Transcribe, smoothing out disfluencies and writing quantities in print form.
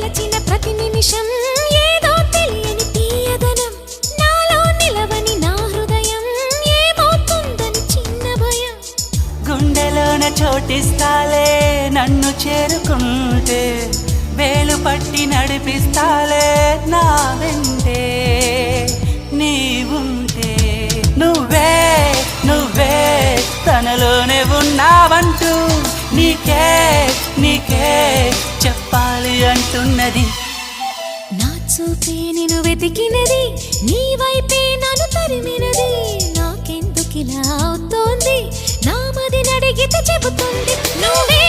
తలచిన ప్రతి నిమిషం ఏదో తెలియని తీయదనం నాలో నిలవని నా హృదయం ఏమవుతుందని చిన్న భయం గుండెలోన చోటిస్తాలే నన్ను చేరుకుంటే వేలు పట్టి నడిపిస్తాలే నా వెంటే నీవుంటే నువ్వే నువ్వే తనలోనే ఉన్నావంటూ నీకే నీకే చెప్పాలి అంటున్నది నా చూపే నిన్ను వెతికినది నీ వైపే నన్ను తరిమినది నాకెందుకిలా అవుతోంది నా మది నడిగితే చెబుతుంది నువ్వే